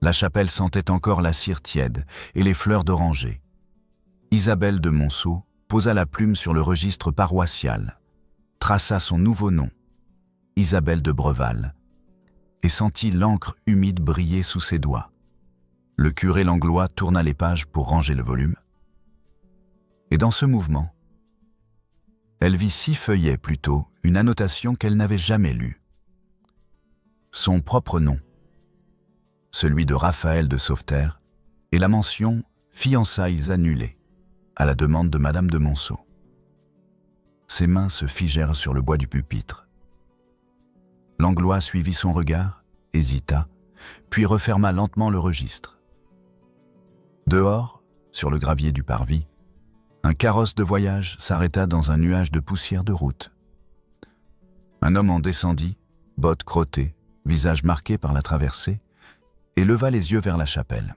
La chapelle sentait encore la cire tiède et les fleurs d'oranger. Isabelle de Monceau posa la plume sur le registre paroissial, traça son nouveau nom, Isabelle de Breval, et sentit l'encre humide briller sous ses doigts. Le curé Langlois tourna les pages pour ranger le volume. Et dans ce mouvement, elle vit 6 feuillets plutôt une annotation qu'elle n'avait jamais lue. Son propre nom, celui de Raphaël de Sauveterre, et la mention « Fiançailles annulées » à la demande de Madame de Monceau. Ses mains se figèrent sur le bois du pupitre. Langlois suivit son regard, hésita, puis referma lentement le registre. Dehors, sur le gravier du parvis, un carrosse de voyage s'arrêta dans un nuage de poussière de route. Un homme en descendit, bottes crottées, visage marqué par la traversée, et leva les yeux vers la chapelle.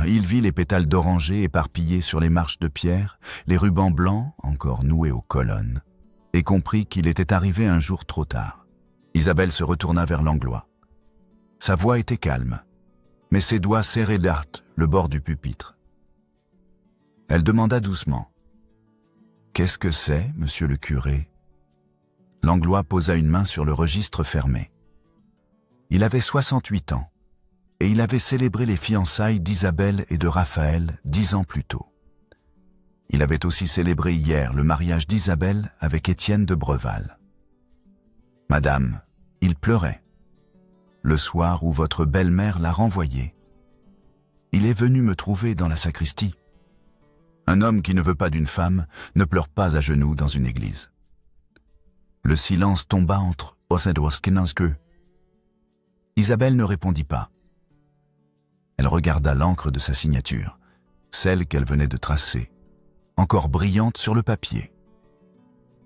Il vit les pétales d'oranger éparpillés sur les marches de pierre, les rubans blancs encore noués aux colonnes, et comprit qu'il était arrivé un jour trop tard. Isabelle se retourna vers Langlois. Sa voix était calme, mais ses doigts serraient d'hâte le bord du pupitre. Elle demanda doucement « Qu'est-ce que c'est, monsieur le curé ?» Langlois posa une main sur le registre fermé. Il avait 68 ans, et il avait célébré les fiançailles d'Isabelle et de Raphaël 10 ans plus tôt. Il avait aussi célébré hier le mariage d'Isabelle avec Étienne de Breval. « Madame, il pleurait. Le soir où votre belle-mère l'a renvoyé. Il est venu me trouver dans la sacristie. Un homme qui ne veut pas d'une femme ne pleure pas à genoux dans une église. » Le silence tomba entre Ossedwaskinanske. Isabelle ne répondit pas. Elle regarda l'encre de sa signature, celle qu'elle venait de tracer, encore brillante sur le papier.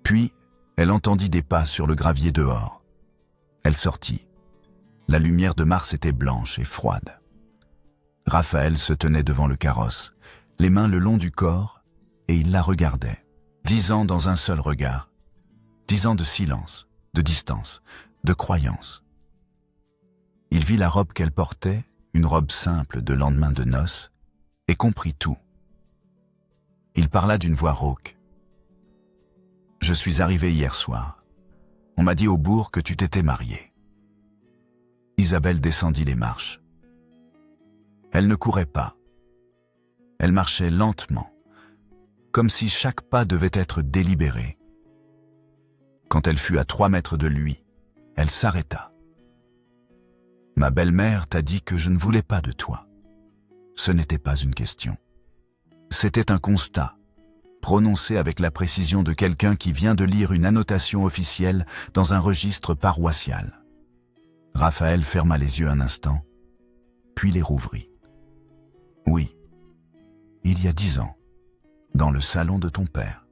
Puis, elle entendit des pas sur le gravier dehors. Elle sortit. La lumière de Mars était blanche et froide. Raphaël se tenait devant le carrosse, les mains le long du corps, et il la regardait. 10 ans dans un seul regard. 10 ans de silence, de distance, de croyance. Il vit la robe qu'elle portait, une robe simple de lendemain de noces, et comprit tout. Il parla d'une voix rauque. « Je suis arrivé hier soir. On m'a dit au bourg que tu t'étais mariée. » Isabelle descendit les marches. Elle ne courait pas. Elle marchait lentement, comme si chaque pas devait être délibéré. Quand elle fut à 3 mètres de lui, elle s'arrêta. « Ma belle-mère t'a dit que je ne voulais pas de toi. » Ce n'était pas une question. C'était un constat, prononcé avec la précision de quelqu'un qui vient de lire une annotation officielle dans un registre paroissial. Raphaël ferma les yeux un instant, puis les rouvrit. « Oui, il y a 10 ans, dans le salon de ton père. »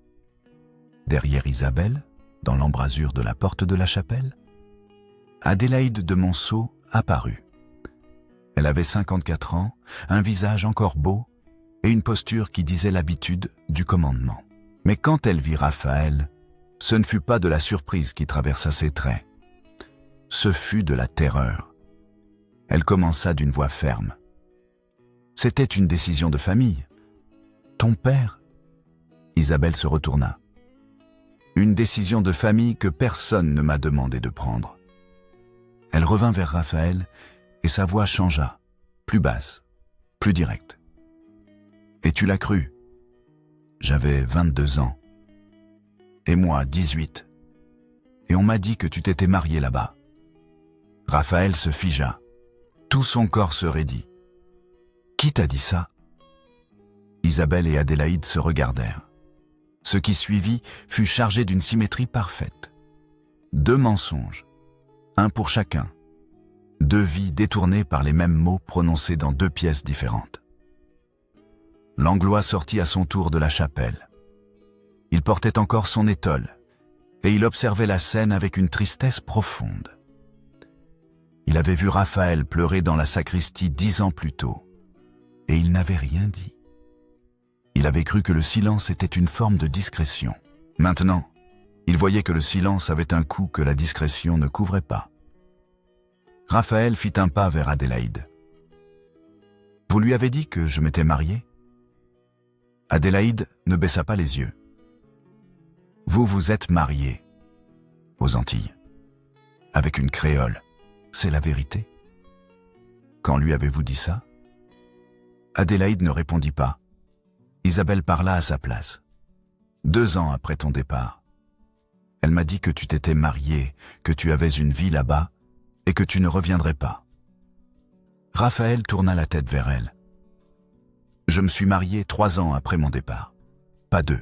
Derrière Isabelle, dans l'embrasure de la porte de la chapelle, Adélaïde de Monceau apparut. Elle avait 54 ans, un visage encore beau et une posture qui disait l'habitude du commandement. Mais quand elle vit Raphaël, ce ne fut pas de la surprise qui traversa ses traits. Ce fut de la terreur. Elle commença d'une voix ferme. « C'était une décision de famille. Ton père ?» Isabelle se retourna. « Une décision de famille que personne ne m'a demandé de prendre. » Elle revint vers Raphaël et sa voix changea, plus basse, plus directe. « Et tu l'as cru. J'avais 22 ans. Et moi, 18. Et on m'a dit que tu t'étais marié là-bas. » Raphaël se figea. Tout son corps se raidit. « Qui t'a dit ça ?» Isabelle et Adélaïde se regardèrent. Ce qui suivit fut chargé d'une symétrie parfaite. 2 mensonges, un pour chacun. 2 vies détournées par les mêmes mots prononcés dans 2 pièces différentes. Langlois sortit à son tour de la chapelle. Il portait encore son étole, et il observait la scène avec une tristesse profonde. Il avait vu Raphaël pleurer dans la sacristie 10 ans plus tôt, et il n'avait rien dit. Il avait cru que le silence était une forme de discrétion. Maintenant, il voyait que le silence avait un coût que la discrétion ne couvrait pas. Raphaël fit un pas vers Adélaïde. Vous lui avez dit que je m'étais marié ?» Adélaïde ne baissa pas les yeux. « Vous vous êtes marié aux Antilles, avec une créole, c'est la vérité. Quand lui avez-vous dit ça ?» Adélaïde ne répondit pas. Isabelle parla à sa place. « 2 ans après ton départ, elle m'a dit que tu t'étais marié, que tu avais une vie là-bas et que tu ne reviendrais pas. » Raphaël tourna la tête vers elle. « Je me suis marié 3 ans après mon départ, pas 2. »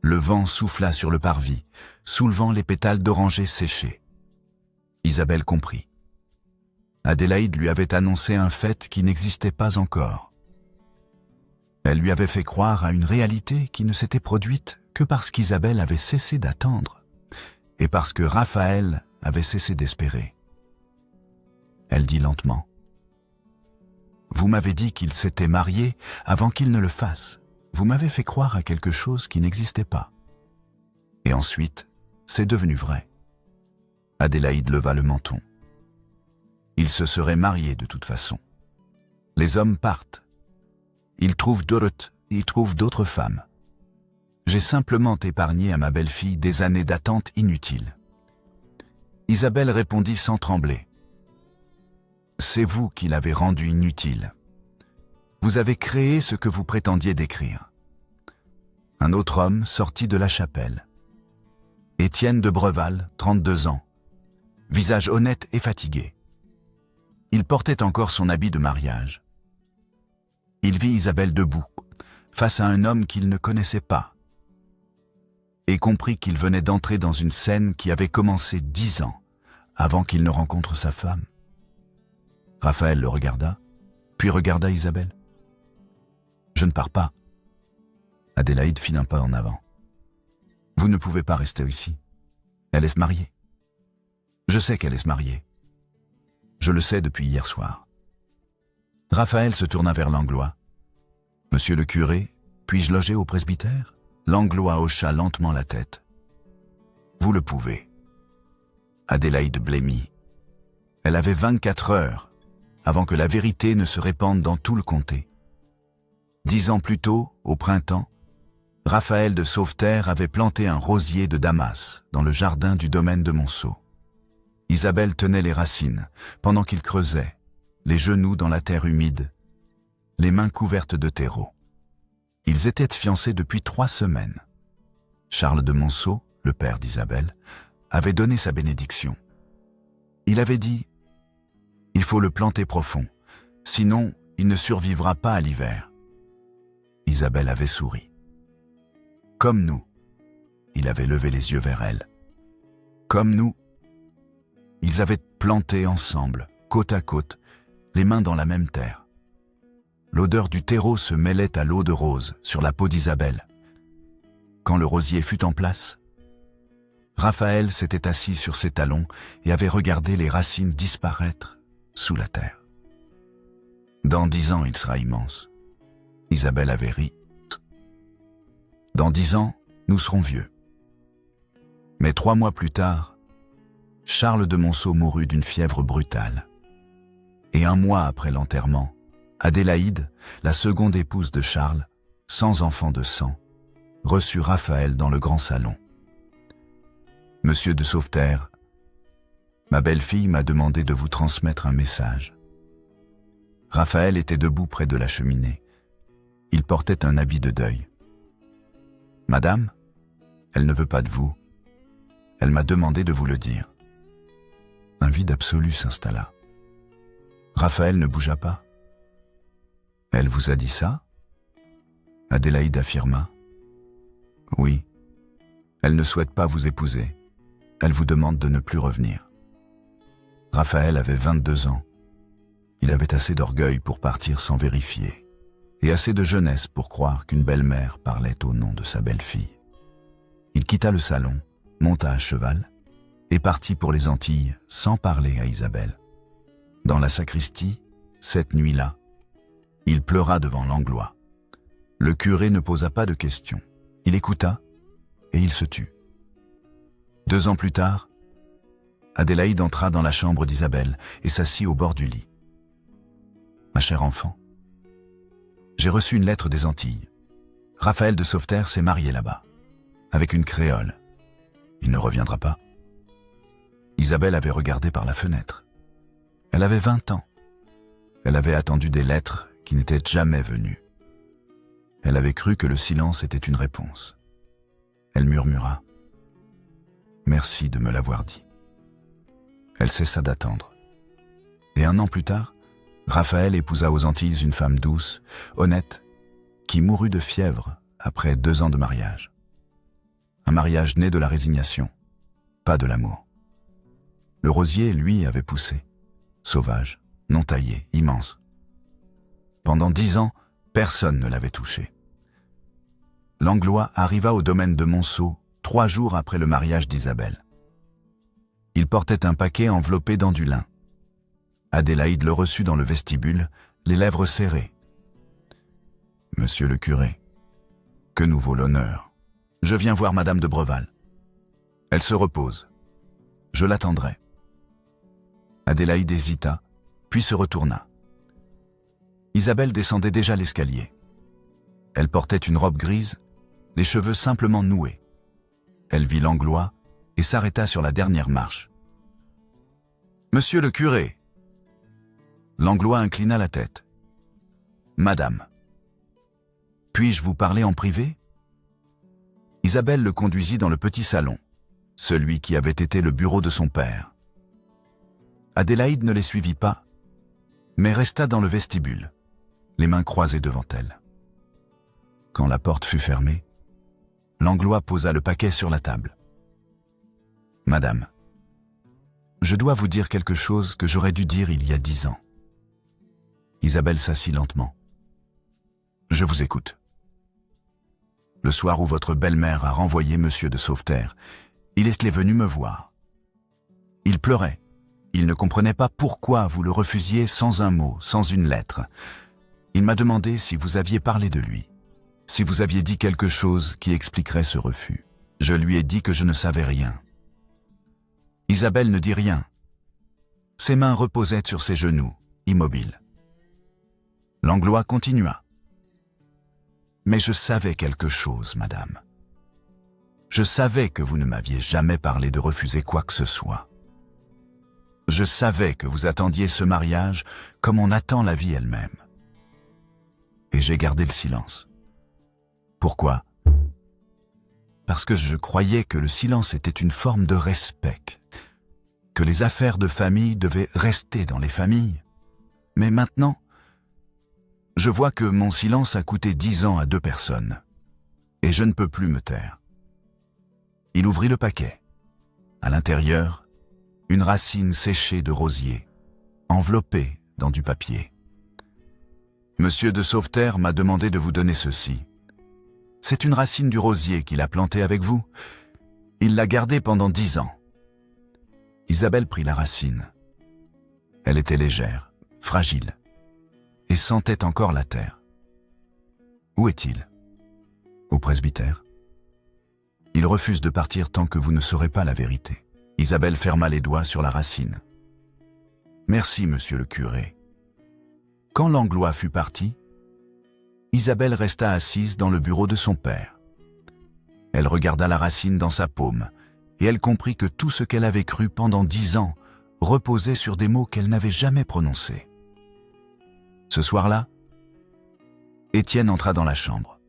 Le vent souffla sur le parvis, soulevant les pétales d'oranger séchés. Isabelle comprit. Adélaïde lui avait annoncé un fait qui n'existait pas encore. Elle lui avait fait croire à une réalité qui ne s'était produite que parce qu'Isabelle avait cessé d'attendre et parce que Raphaël avait cessé d'espérer. Elle dit lentement. « Vous m'avez dit qu'il s'était marié avant qu'il ne le fasse. Vous m'avez fait croire à quelque chose qui n'existait pas. Et ensuite, c'est devenu vrai. » Adélaïde leva le menton. Il se serait marié de toute façon. Les hommes partent. Ils trouvent d'autres femmes. J'ai simplement épargné à ma belle-fille des années d'attente inutiles. Isabelle répondit sans trembler. C'est vous qui l'avez rendue inutile. Vous avez créé ce que vous prétendiez décrire. Un autre homme sortit de la chapelle. Étienne de Breval, 32 ans. Visage honnête et fatigué. Il portait encore son habit de mariage. Il vit Isabelle debout, face à un homme qu'il ne connaissait pas, et comprit qu'il venait d'entrer dans une scène qui avait commencé 10 ans avant qu'il ne rencontre sa femme. Raphaël le regarda, puis regarda Isabelle. « Je ne pars pas. » Adélaïde fit un pas en avant. « Vous ne pouvez pas rester ici. Elle est se marier. » « Je sais qu'elle est se marier. Je le sais depuis hier soir. » Raphaël se tourna vers Langlois. « Monsieur le curé, puis-je loger au presbytère ?» Langlois hocha lentement la tête. « Vous le pouvez. » Adélaïde blêmit. Elle avait 24 heures avant que la vérité ne se répande dans tout le comté. 10 ans plus tôt, au printemps, Raphaël de Sauveterre avait planté un rosier de Damas dans le jardin du domaine de Monceau. Isabelle tenait les racines pendant qu'il creusait, les genoux dans la terre humide, les mains couvertes de terreau. Ils étaient fiancés depuis 3 semaines. Charles de Monceau, le père d'Isabelle, avait donné sa bénédiction. Il avait dit « Il faut le planter profond, sinon il ne survivra pas à l'hiver. » Isabelle avait souri. Comme nous, il avait levé les yeux vers elle. Comme nous, ils avaient planté ensemble, côte à côte, les mains dans la même terre. L'odeur du terreau se mêlait à l'eau de rose sur la peau d'Isabelle. Quand le rosier fut en place, Raphaël s'était assis sur ses talons et avait regardé les racines disparaître sous la terre. « Dans 10 ans, il sera immense. » Isabelle avait ri. « Dans 10 ans, nous serons vieux. » Mais 3 mois plus tard, Charles de Monceau mourut d'une fièvre brutale. Et 1 mois après l'enterrement, Adélaïde, la seconde épouse de Charles, sans enfant de sang, reçut Raphaël dans le grand salon. « Monsieur de Sauveterre, ma belle-fille m'a demandé de vous transmettre un message. » Raphaël était debout près de la cheminée. Il portait un habit de deuil. « Madame, elle ne veut pas de vous. Elle m'a demandé de vous le dire. » Un vide absolu s'installa. Raphaël ne bougea pas. « Elle vous a dit ça ?» Adélaïde affirma. « Oui. Elle ne souhaite pas vous épouser. Elle vous demande de ne plus revenir. » Raphaël avait 22 ans. Il avait assez d'orgueil pour partir sans vérifier, et assez de jeunesse pour croire qu'une belle-mère parlait au nom de sa belle-fille. Il quitta le salon, monta à cheval, et partit pour les Antilles sans parler à Isabelle. Dans la sacristie, cette nuit-là, il pleura devant Langlois. Le curé ne posa pas de questions. Il écouta et il se tut. 2 ans plus tard, Adélaïde entra dans la chambre d'Isabelle et s'assit au bord du lit. Ma chère enfant, j'ai reçu une lettre des Antilles. Raphaël de Sauveterre s'est marié là-bas, avec une créole. Il ne reviendra pas. » Isabelle avait regardé par la fenêtre. Elle avait 20 ans. Elle avait attendu des lettres qui n'étaient jamais venues. Elle avait cru que le silence était une réponse. Elle murmura « Merci de me l'avoir dit. » Elle cessa d'attendre. Et 1 an plus tard, Raphaël épousa aux Antilles une femme douce, honnête, qui mourut de fièvre après 2 ans de mariage. Un mariage né de la résignation, pas de l'amour. Le rosier, lui, avait poussé, sauvage, non taillé, immense. Pendant 10 ans, personne ne l'avait touché. Langlois arriva au domaine de Monceau 3 jours après le mariage d'Isabelle. Il portait un paquet enveloppé dans du lin. Adélaïde le reçut dans le vestibule, les lèvres serrées. « Monsieur le curé, que nous vaut l'honneur. Je viens voir Madame de Breval. Elle se repose. Je l'attendrai. » Adélaïde hésita, puis se retourna. Isabelle descendait déjà l'escalier. Elle portait une robe grise, les cheveux simplement noués. Elle vit Langlois et s'arrêta sur la dernière marche. « Monsieur le curé !» Langlois inclina la tête. « Madame, puis-je vous parler en privé ?» Isabelle le conduisit dans le petit salon, celui qui avait été le bureau de son père. Adélaïde ne les suivit pas, mais resta dans le vestibule, les mains croisées devant elle. Quand la porte fut fermée, Langlois posa le paquet sur la table. « Madame, je dois vous dire quelque chose que j'aurais dû dire il y a 10 ans. » Isabelle s'assit lentement. « Je vous écoute. » Le soir où votre belle-mère a renvoyé Monsieur de Sauveterre, il est venu me voir. Il pleurait. Il ne comprenait pas pourquoi vous le refusiez sans un mot, sans une lettre. Il m'a demandé si vous aviez parlé de lui, si vous aviez dit quelque chose qui expliquerait ce refus. Je lui ai dit que je ne savais rien. Isabelle ne dit rien. Ses mains reposaient sur ses genoux, immobiles. Langlois continua. « Mais je savais quelque chose, madame. Je savais que vous ne m'aviez jamais parlé de refuser quoi que ce soit. Je savais que vous attendiez ce mariage comme on attend la vie elle-même. Et j'ai gardé le silence. Pourquoi ? Parce que je croyais que le silence était une forme de respect, que les affaires de famille devaient rester dans les familles. Mais maintenant, je vois que mon silence a coûté 10 ans à 2 personnes, et je ne peux plus me taire. » Il ouvrit le paquet. À l'intérieur, une racine séchée de rosier, enveloppée dans du papier. « Monsieur de Sauveterre m'a demandé de vous donner ceci. C'est une racine du rosier qu'il a plantée avec vous. Il l'a gardée pendant 10 ans. » Isabelle prit la racine. Elle était légère, fragile, et sentait encore la terre. « Où est-il ? » ?»« Au presbytère. »« Il refuse de partir tant que vous ne saurez pas la vérité. » Isabelle ferma les doigts sur la racine. « Merci, monsieur le curé. » Quand Langlois fut parti, Isabelle resta assise dans le bureau de son père. Elle regarda la racine dans sa paume, et elle comprit que tout ce qu'elle avait cru pendant 10 ans reposait sur des mots qu'elle n'avait jamais prononcés. Ce soir-là, Étienne entra dans la chambre.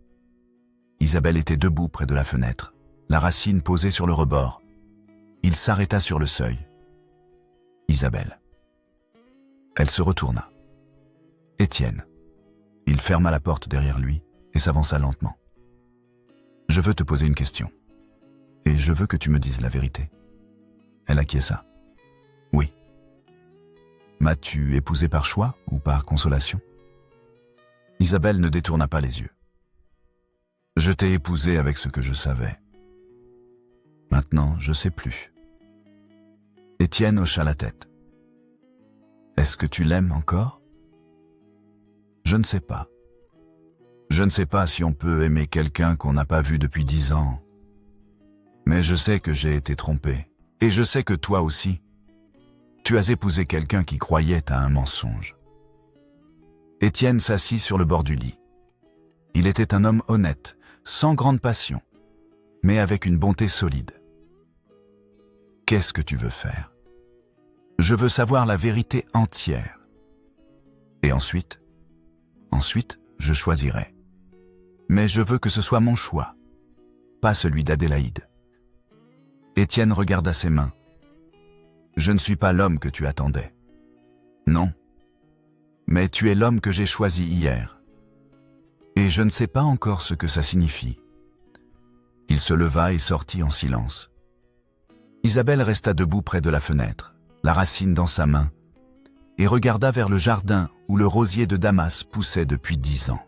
Isabelle était debout près de la fenêtre, la racine posée sur le rebord. Il s'arrêta sur le seuil. Isabelle. Elle se retourna. Étienne. Il ferma la porte derrière lui et s'avança lentement. « Je veux te poser une question. Et je veux que tu me dises la vérité. » Elle acquiesça. « Oui. » « M'as-tu épousé par choix ou par consolation ?» Isabelle ne détourna pas les yeux. « Je t'ai épousé avec ce que je savais. Maintenant, je sais plus. » Étienne hocha la tête. « Est-ce que tu l'aimes encore ?» Je ne sais pas. Je ne sais pas si on peut aimer quelqu'un qu'on n'a pas vu depuis 10 ans. Mais je sais que j'ai été trompé. Et je sais que toi aussi. Tu as épousé quelqu'un qui croyait à un mensonge. Étienne s'assit sur le bord du lit. Il était un homme honnête, sans grande passion, mais avec une bonté solide. « Qu'est-ce que tu veux faire ? Je veux savoir la vérité entière. Et ensuite, je choisirai. Mais je veux que ce soit mon choix, pas celui d'Adélaïde. » Étienne regarda ses mains. « Je ne suis pas l'homme que tu attendais. Non. Mais tu es l'homme que j'ai choisi hier. Et je ne sais pas encore ce que ça signifie. » Il se leva et sortit en silence. Isabelle resta debout près de la fenêtre, la racine dans sa main, et regarda vers le jardin où le rosier de Damas poussait depuis 10 ans.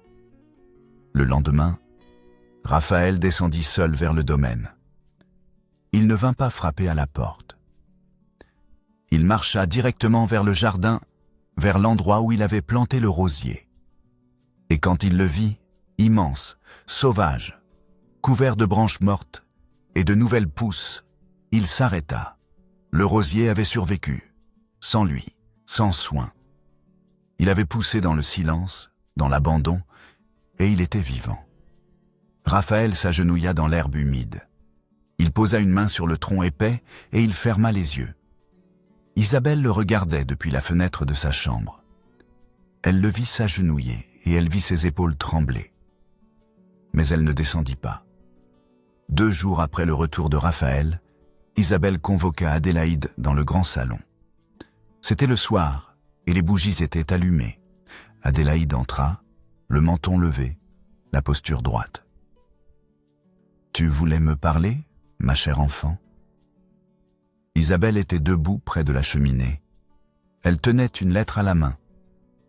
Le lendemain, Raphaël descendit seul vers le domaine. Il ne vint pas frapper à la porte. Il marcha directement vers le jardin, vers l'endroit où il avait planté le rosier. Et quand il le vit, immense, sauvage, couvert de branches mortes et de nouvelles pousses, il s'arrêta. Le rosier avait survécu, sans lui, sans soin. Il avait poussé dans le silence, dans l'abandon, et il était vivant. Raphaël s'agenouilla dans l'herbe humide. Il posa une main sur le tronc épais et il ferma les yeux. Isabelle le regardait depuis la fenêtre de sa chambre. Elle le vit s'agenouiller et elle vit ses épaules trembler. Mais elle ne descendit pas. 2 jours après le retour de Raphaël, Isabelle convoqua Adélaïde dans le grand salon. C'était le soir et les bougies étaient allumées. Adélaïde entra, le menton levé, la posture droite. « Tu voulais me parler, ma chère enfant ?» Isabelle était debout près de la cheminée. Elle tenait une lettre à la main,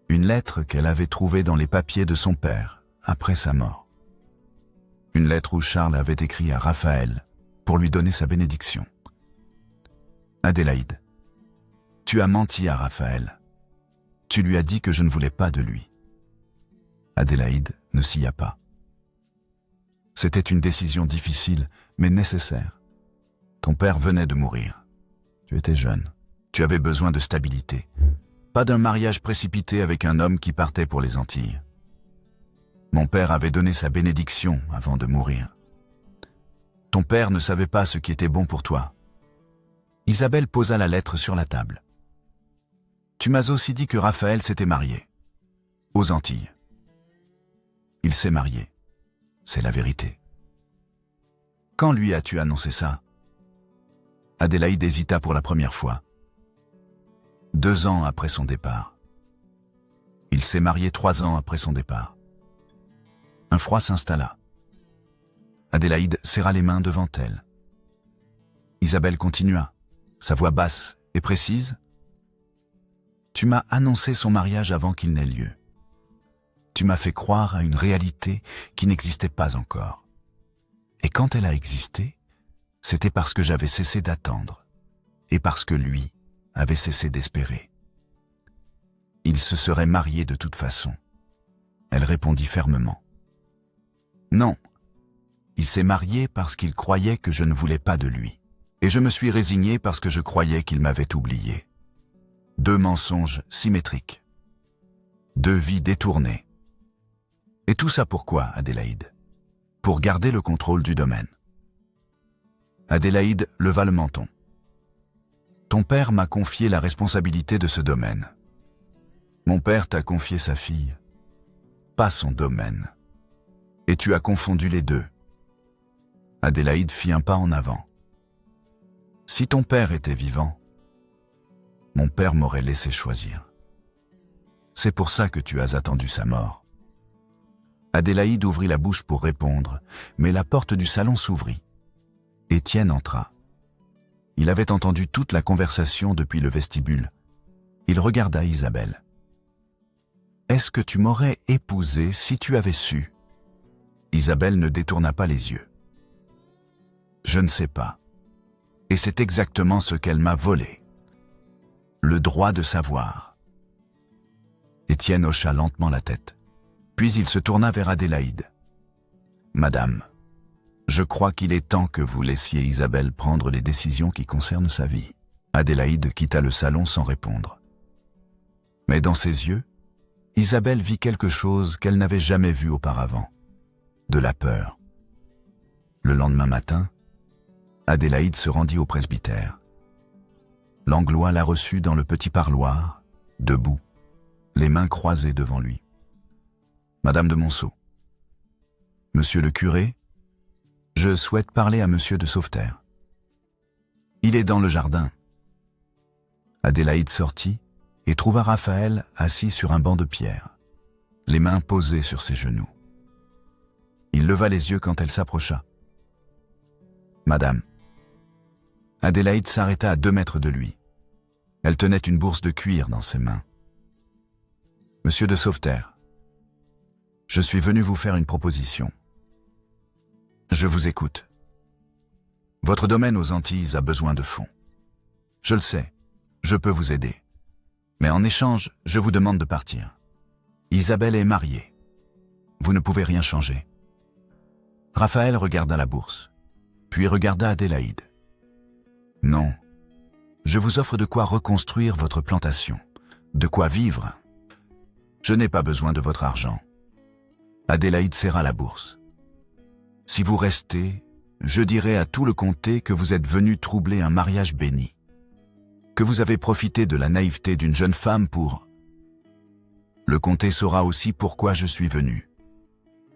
une lettre qu'elle avait trouvée dans les papiers de son père, après sa mort. Une lettre où Charles avait écrit à Raphaël pour lui donner sa bénédiction. « Adélaïde, tu as menti à Raphaël. Tu lui as dit que je ne voulais pas de lui. » Adélaïde ne s'y a pas. C'était une décision difficile, mais nécessaire. Ton père venait de mourir. Tu étais jeune. Tu avais besoin de stabilité. Pas d'un mariage précipité avec un homme qui partait pour les Antilles. Mon père avait donné sa bénédiction avant de mourir. Ton père ne savait pas ce qui était bon pour toi. Isabelle posa la lettre sur la table. Tu m'as aussi dit que Raphaël s'était marié. Aux Antilles. Il s'est marié. C'est la vérité. Quand lui as-tu annoncé ça ? Adélaïde hésita pour la première fois. 2 ans après son départ. Il s'est marié 3 ans après son départ. Un froid s'installa. Adélaïde serra les mains devant elle. Isabelle continua, sa voix basse et précise. « Tu m'as annoncé son mariage avant qu'il n'ait lieu. Tu m'as fait croire à une réalité qui n'existait pas encore. Et quand elle a existé, c'était parce que j'avais cessé d'attendre et parce que lui avait cessé d'espérer. Il se serait marié de toute façon. » Elle répondit fermement. « Non, il s'est marié parce qu'il croyait que je ne voulais pas de lui. Et je me suis résignée parce que je croyais qu'il m'avait oublié. 2 mensonges symétriques. 2 vies détournées. Et tout ça pourquoi, Adélaïde ? Pour garder le contrôle du domaine. » Adélaïde leva le menton. « Ton père m'a confié la responsabilité de ce domaine. Mon père t'a confié sa fille, pas son domaine. Et tu as confondu les deux. » Adélaïde fit un pas en avant. « Si ton père était vivant, mon père m'aurait laissé choisir. C'est pour ça que tu as attendu sa mort. » Adélaïde ouvrit la bouche pour répondre, mais la porte du salon s'ouvrit. Étienne entra. Il avait entendu toute la conversation depuis le vestibule. Il regarda Isabelle. « Est-ce que tu m'aurais épousée si tu avais su ?» Isabelle ne détourna pas les yeux. « Je ne sais pas. Et c'est exactement ce qu'elle m'a volé. Le droit de savoir. » Étienne hocha lentement la tête. Puis il se tourna vers Adélaïde. « Madame, je crois qu'il est temps que vous laissiez Isabelle prendre les décisions qui concernent sa vie. » Adélaïde quitta le salon sans répondre. Mais dans ses yeux, Isabelle vit quelque chose qu'elle n'avait jamais vu auparavant. De la peur. Le lendemain matin, Adélaïde se rendit au presbytère. Langlois la reçut dans le petit parloir, debout, les mains croisées devant lui. « Madame de Monceau. »« Monsieur le curé, je souhaite parler à monsieur de Sauveterre. »« Il est dans le jardin. » Adélaïde sortit et trouva Raphaël assis sur un banc de pierre, les mains posées sur ses genoux. Il leva les yeux quand elle s'approcha. « Madame. » Adélaïde s'arrêta à 2 mètres de lui. Elle tenait une bourse de cuir dans ses mains. « Monsieur de Sauveterre, je suis venu vous faire une proposition. Je vous écoute. Votre domaine aux Antilles a besoin de fonds. Je le sais, je peux vous aider. Mais en échange, je vous demande de partir. Isabelle est mariée. Vous ne pouvez rien changer. » Raphaël regarda la bourse, puis regarda Adélaïde. « Non, je vous offre de quoi reconstruire votre plantation, de quoi vivre. Je n'ai pas besoin de votre argent. » Adélaïde serra la bourse. « Si vous restez, je dirai à tout le comté que vous êtes venu troubler un mariage béni, que vous avez profité de la naïveté d'une jeune femme pour... Le comté saura aussi pourquoi je suis venu. »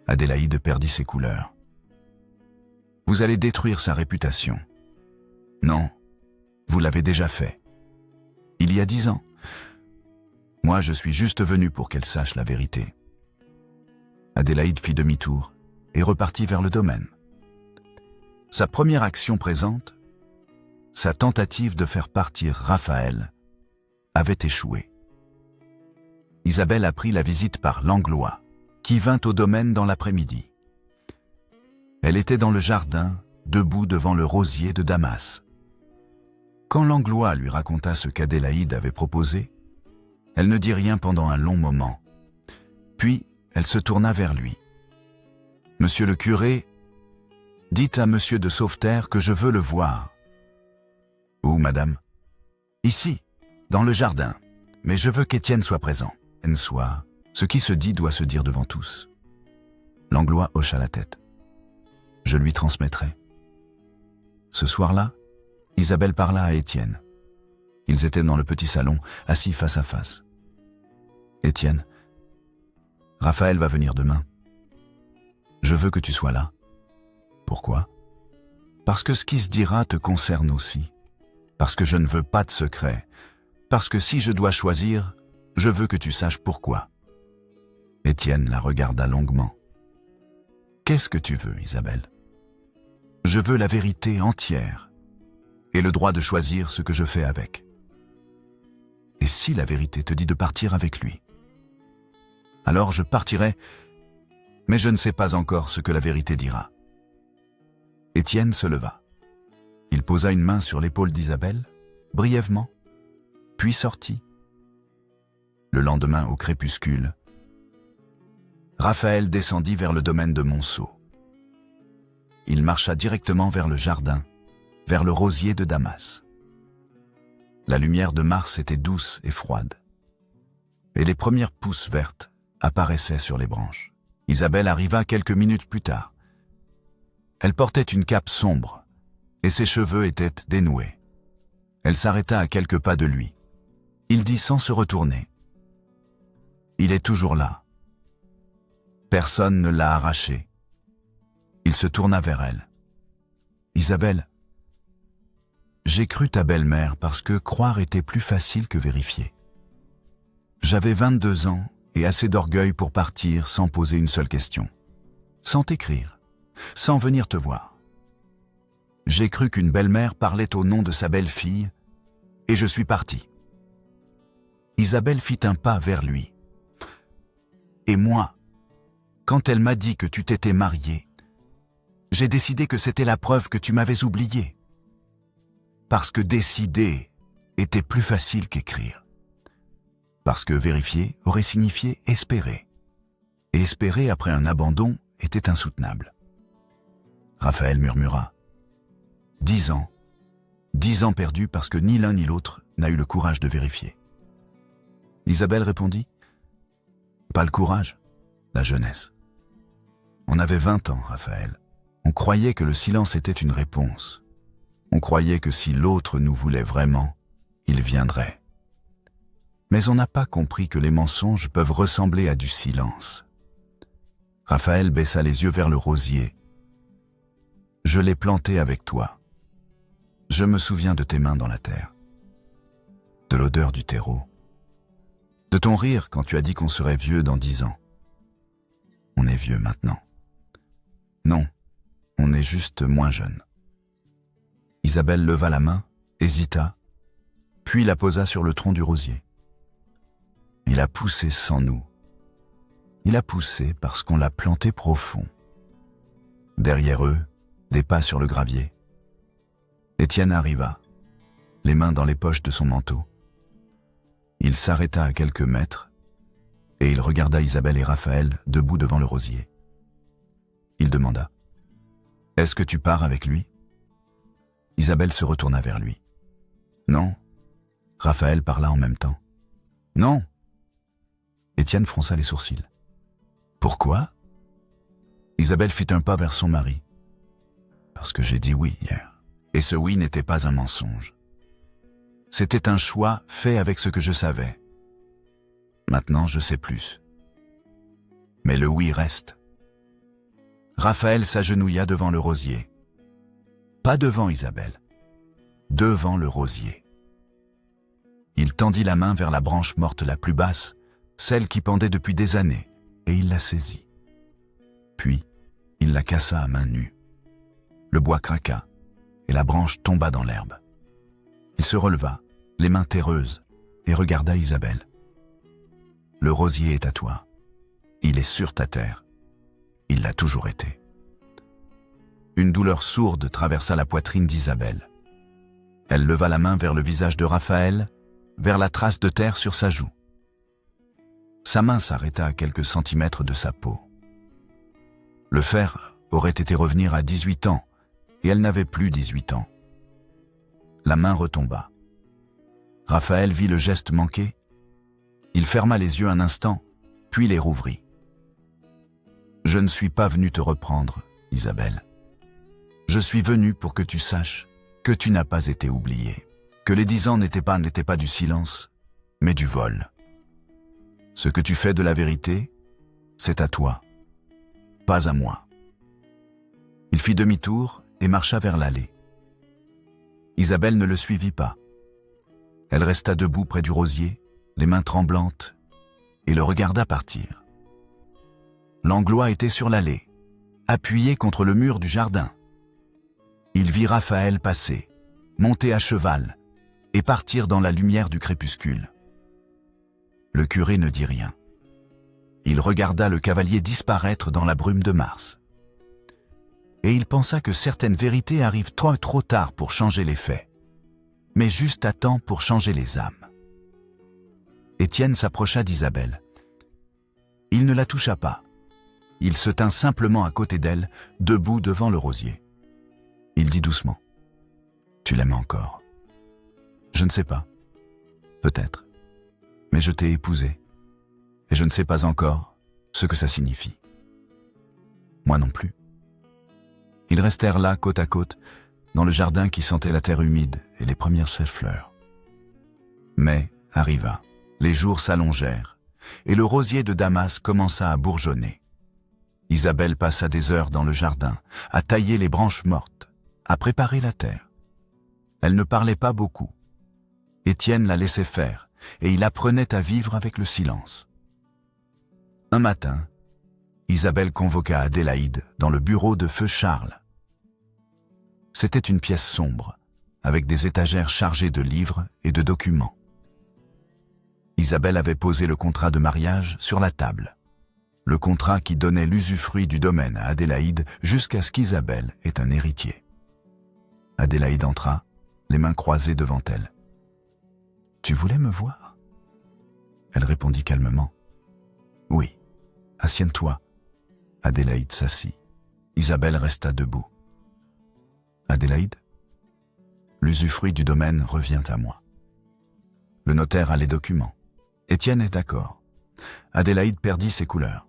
Adélaïde perdit ses couleurs. « Vous allez détruire sa réputation. Non, vous l'avez déjà fait. Il y a 10 ans. Moi, je suis juste venu pour qu'elle sache la vérité. » Adélaïde fit demi-tour et repartit vers le domaine. Sa première action présente, sa tentative de faire partir Raphaël, avait échoué. Isabelle apprit la visite par Langlois, qui vint au domaine dans l'après-midi. Elle était dans le jardin, debout devant le rosier de Damas. Quand Langlois lui raconta ce qu'Adélaïde avait proposé, elle ne dit rien pendant un long moment. Puis, elle se tourna vers lui. « Monsieur le curé, dites à monsieur de Sauveterre que je veux le voir. »« Où, madame ?»« Ici, dans le jardin. Mais je veux qu'Étienne soit présent. » « Soit. Ce qui se dit doit se dire devant tous. » Langlois hocha la tête. « Je lui transmettrai. » Ce soir-là, Isabelle parla à Étienne. Ils étaient dans le petit salon, assis face à face. « Étienne, Raphaël va venir demain. Je veux que tu sois là. » « Pourquoi ? » « Parce que ce qui se dira te concerne aussi. Parce que je ne veux pas de secret. Parce que si je dois choisir, je veux que tu saches pourquoi. » Étienne la regarda longuement. « Qu'est-ce que tu veux, Isabelle ? » « Je veux la vérité entière et le droit de choisir ce que je fais avec. » « Et si la vérité te dit de partir avec lui ? » « Alors je partirai, mais je ne sais pas encore ce que la vérité dira. » Étienne se leva. Il posa une main sur l'épaule d'Isabelle, brièvement, puis sortit. Le lendemain, au crépuscule, Raphaël descendit vers le domaine de Monceau. Il marcha directement vers le jardin, vers le rosier de Damas. La lumière de mars était douce et froide, et les premières pousses vertes apparaissaient sur les branches. Isabelle arriva quelques minutes plus tard. Elle portait une cape sombre, et ses cheveux étaient dénoués. Elle s'arrêta à quelques pas de lui. Il dit sans se retourner. « Il est toujours là. Personne ne l'a arraché. » Il se tourna vers elle. « Isabelle, j'ai cru ta belle-mère parce que croire était plus facile que vérifier. J'avais 22 ans et assez d'orgueil pour partir sans poser une seule question, sans t'écrire, sans venir te voir. J'ai cru qu'une belle-mère parlait au nom de sa belle-fille et je suis parti. » Isabelle fit un pas vers lui. « Et moi, quand elle m'a dit que tu t'étais marié, j'ai décidé que c'était la preuve que tu m'avais oublié. Parce que décider était plus facile qu'écrire. Parce que vérifier aurait signifié espérer. Et espérer après un abandon était insoutenable. » Raphaël murmura. 10 ans. 10 ans perdus parce que ni l'un ni l'autre n'a eu le courage de vérifier. Isabelle répondit. Pas le courage, la jeunesse. On avait 20 ans, Raphaël. On croyait que le silence était une réponse. On croyait que si l'autre nous voulait vraiment, il viendrait. Mais on n'a pas compris que les mensonges peuvent ressembler à du silence. Raphaël baissa les yeux vers le rosier. Je l'ai planté avec toi. Je me souviens de tes mains dans la terre, de l'odeur du terreau, de ton rire quand tu as dit qu'on serait vieux dans 10 ans. On est vieux maintenant. Non, on est juste moins jeune. Isabelle leva la main, hésita, puis la posa sur le tronc du rosier. Il a poussé sans nous. Il a poussé parce qu'on l'a planté profond. Derrière eux, des pas sur le gravier. Étienne arriva, les mains dans les poches de son manteau. Il s'arrêta à quelques mètres et il regarda Isabelle et Raphaël debout devant le rosier. Il demanda « Est-ce que tu pars avec lui ?» Isabelle se retourna vers lui. « Non. » Raphaël parla en même temps. « Non. » Étienne fronça les sourcils. « Pourquoi ?» Isabelle fit un pas vers son mari. « Parce que j'ai dit oui hier. » Et ce oui n'était pas un mensonge. C'était un choix fait avec ce que je savais. Maintenant, je sais plus. Mais le oui reste. Raphaël s'agenouilla devant le rosier. Pas devant Isabelle. Devant le rosier. Il tendit la main vers la branche morte la plus basse, celle qui pendait depuis des années, et il la saisit. Puis, il la cassa à main nue. Le bois craqua, et la branche tomba dans l'herbe. Il se releva, les mains terreuses, et regarda Isabelle. « Le rosier est à toi. Il est sur ta terre. Il l'a toujours été. » Une douleur sourde traversa la poitrine d'Isabelle. Elle leva la main vers le visage de Raphaël, vers la trace de terre sur sa joue. Sa main s'arrêta à quelques centimètres de sa peau. Le faire aurait été revenir à 18 ans, et elle n'avait plus 18 ans. La main retomba. Raphaël vit le geste manqué. Il ferma les yeux un instant, puis les rouvrit. « Je ne suis pas venu te reprendre, Isabelle. Je suis venu pour que tu saches que tu n'as pas été oubliée, que les 10 ans n'étaient pas du silence, mais du vol. Ce que tu fais de la vérité, c'est à toi, pas à moi. » Il fit demi-tour et marcha vers l'allée. Isabelle ne le suivit pas. Elle resta debout près du rosier, les mains tremblantes, et le regarda partir. Langlois était sur l'allée, appuyé contre le mur du jardin. Il vit Raphaël passer, monter à cheval, et partir dans la lumière du crépuscule. Le curé ne dit rien. Il regarda le cavalier disparaître dans la brume de mars. Et il pensa que certaines vérités arrivent trop tard pour changer les faits, mais juste à temps pour changer les âmes. Étienne s'approcha d'Isabelle. Il ne la toucha pas. Il se tint simplement à côté d'elle, debout devant le rosier. Il dit doucement « Tu l'aimes encore ?»« Je ne sais pas. Peut-être. Mais je t'ai épousée. Et je ne sais pas encore ce que ça signifie. Moi non plus. » Ils restèrent là, côte à côte, dans le jardin qui sentait la terre humide et les premières fleurs. Mai arriva, les jours s'allongèrent, et le rosier de Damas commença à bourgeonner. Isabelle passa des heures dans le jardin, à tailler les branches mortes, à préparer la terre. Elle ne parlait pas beaucoup. Étienne la laissait faire, et il apprenait à vivre avec le silence. Un matin, Isabelle convoqua Adélaïde dans le bureau de feu Charles. C'était une pièce sombre, avec des étagères chargées de livres et de documents. Isabelle avait posé le contrat de mariage sur la table. Le contrat qui donnait l'usufruit du domaine à Adélaïde jusqu'à ce qu'Isabelle ait un héritier. Adélaïde entra, les mains croisées devant elle. « Tu voulais me voir ?» Elle répondit calmement. « Oui, assieds-toi. » Adélaïde s'assit. Isabelle resta debout. « Adélaïde, l'usufruit du domaine revient à moi. Le notaire a les documents. Étienne est d'accord. Adélaïde perdit ses couleurs.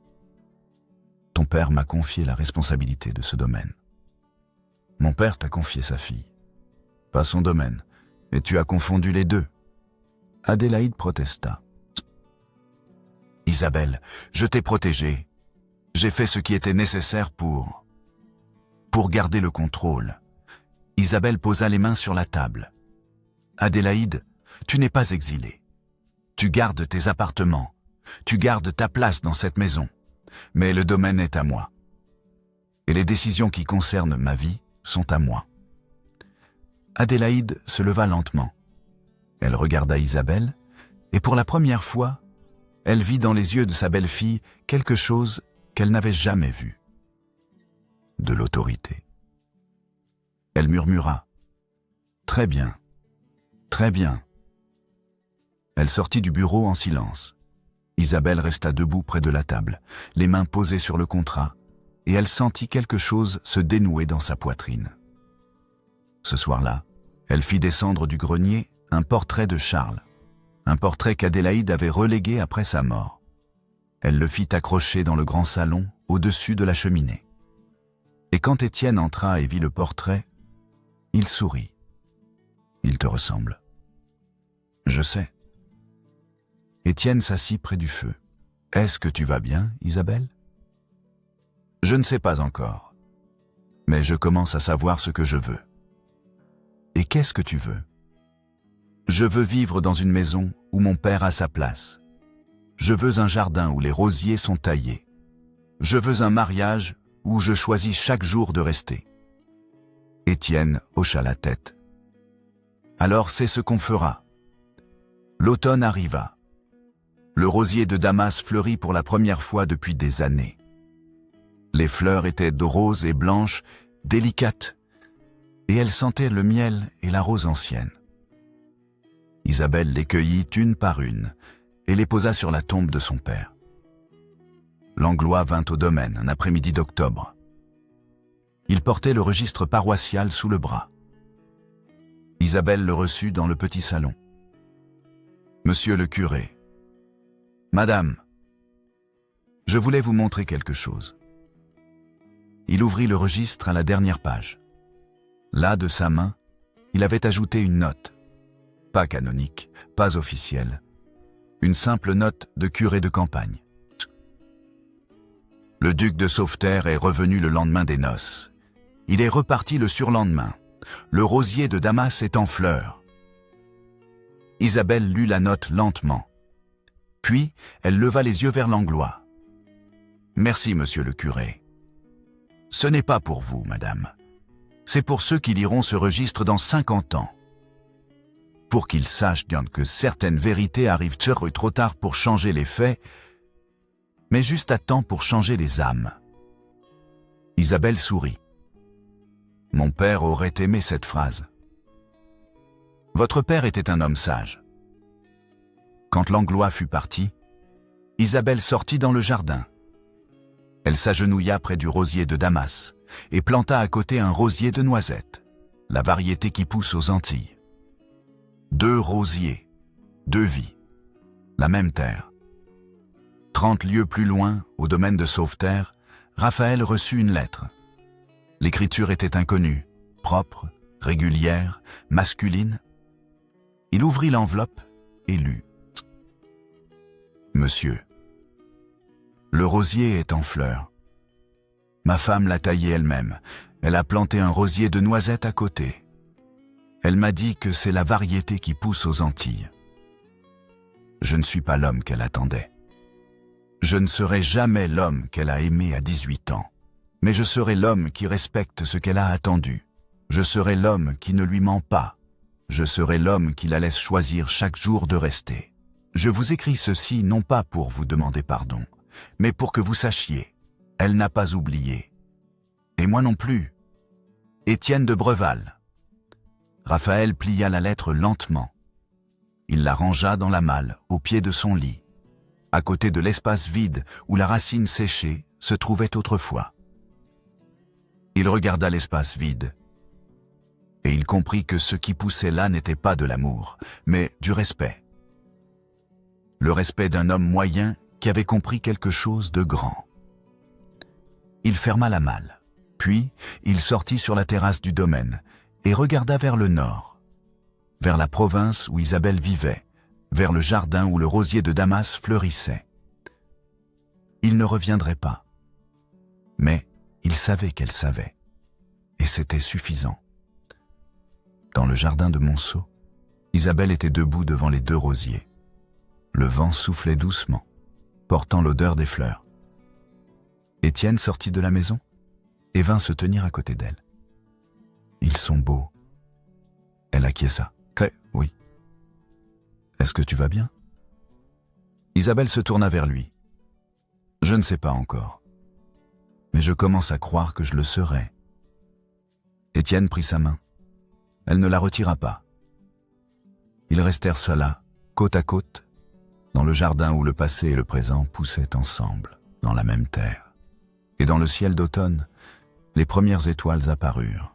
Ton père m'a confié la responsabilité de ce domaine. Mon père t'a confié sa fille, pas son domaine, et tu as confondu les deux. Adélaïde protesta. Isabelle, je t'ai protégée. J'ai fait ce qui était nécessaire pour garder le contrôle. Isabelle posa les mains sur la table. Adélaïde, tu n'es pas exilée. Tu gardes tes appartements. Tu gardes ta place dans cette maison. Mais le domaine est à moi. Et les décisions qui concernent ma vie sont à moi. Adélaïde se leva lentement. Elle regarda Isabelle, et pour la première fois, elle vit dans les yeux de sa belle-fille quelque chose qu'elle n'avait jamais vu. De l'autorité. Elle murmura. « Très bien, très bien. » Elle sortit du bureau en silence. Isabelle resta debout près de la table, les mains posées sur le contrat, et elle sentit quelque chose se dénouer dans sa poitrine. Ce soir-là, elle fit descendre du grenier un portrait de Charles, un portrait qu'Adélaïde avait relégué après sa mort. Elle le fit accrocher dans le grand salon, au-dessus de la cheminée. Et quand Étienne entra et vit le portrait, il sourit. « Il te ressemble. »« Je sais. » Étienne s'assit près du feu. « Est-ce que tu vas bien, Isabelle ?»« Je ne sais pas encore. Mais je commence à savoir ce que je veux. »« Et qu'est-ce que tu veux ?»« Je veux vivre dans une maison où mon père a sa place. Je veux un jardin où les rosiers sont taillés. Je veux un mariage où je choisis chaque jour de rester. » Étienne hocha la tête. « Alors c'est ce qu'on fera. » L'automne arriva. Le rosier de Damas fleurit pour la première fois depuis des années. Les fleurs étaient roses et blanches, délicates, et elles sentaient le miel et la rose ancienne. Isabelle les cueillit une par une et les posa sur la tombe de son père. Langlois vint au domaine un après-midi d'octobre. Il portait le registre paroissial sous le bras. Isabelle le reçut dans le petit salon. « Monsieur le curé, Madame, je voulais vous montrer quelque chose. » Il ouvrit le registre à la dernière page. Là, de sa main, il avait ajouté une note. Pas canonique, pas officielle. Une simple note de curé de campagne. Le duc de Sauveterre est revenu le lendemain des noces. Il est reparti le surlendemain. Le rosier de Damas est en fleurs. Isabelle lut la note lentement. Puis, elle leva les yeux vers Langlois. « Merci, monsieur le curé. Ce n'est pas pour vous, madame. C'est pour ceux qui liront ce registre dans 50 ans. Pour qu'ils sachent bien que certaines vérités arrivent trop tard pour changer les faits, mais juste à temps pour changer les âmes. » Isabelle sourit. Mon père aurait aimé cette phrase. Votre père était un homme sage. Quand Langlois fut parti, Isabelle sortit dans le jardin. Elle s'agenouilla près du rosier de Damas et planta à côté un rosier de noisette, la variété qui pousse aux Antilles. 2 rosiers, 2 vies, la même terre. 30 lieues plus loin, au domaine de Sauveterre, Raphaël reçut une lettre. L'écriture était inconnue, propre, régulière, masculine. Il ouvrit l'enveloppe et lut. Monsieur, le rosier est en fleurs. Ma femme l'a taillé elle-même. Elle a planté un rosier de noisettes à côté. Elle m'a dit que c'est la variété qui pousse aux Antilles. Je ne suis pas l'homme qu'elle attendait. Je ne serai jamais l'homme qu'elle a aimé à 18 ans. Mais je serai l'homme qui respecte ce qu'elle a attendu. Je serai l'homme qui ne lui ment pas. Je serai l'homme qui la laisse choisir chaque jour de rester. Je vous écris ceci non pas pour vous demander pardon, mais pour que vous sachiez, elle n'a pas oublié. Et moi non plus. Étienne de Breval. Raphaël plia la lettre lentement. Il la rangea dans la malle, au pied de son lit, à côté de l'espace vide où la racine séchée se trouvait autrefois. Il regarda l'espace vide, et il comprit que ce qui poussait là n'était pas de l'amour, mais du respect. Le respect d'un homme moyen qui avait compris quelque chose de grand. Il ferma la malle, puis il sortit sur la terrasse du domaine et regarda vers le nord, vers la province où Isabelle vivait, vers le jardin où le rosier de Damas fleurissait. Il ne reviendrait pas, mais il savait qu'elle savait, et c'était suffisant. Dans le jardin de Monceau, Isabelle était debout devant les 2 rosiers. Le vent soufflait doucement, portant l'odeur des fleurs. Étienne sortit de la maison et vint se tenir à côté d'elle. « Ils sont beaux. » Elle acquiesça. « Oui. »« Est-ce que tu vas bien ?» Isabelle se tourna vers lui. « Je ne sais pas encore. Mais je commence à croire que je le serai. » Étienne prit sa main. Elle ne la retira pas. Ils restèrent seuls là, côte à côte, dans le jardin où le passé et le présent poussaient ensemble, dans la même terre. Et dans le ciel d'automne, les premières étoiles apparurent.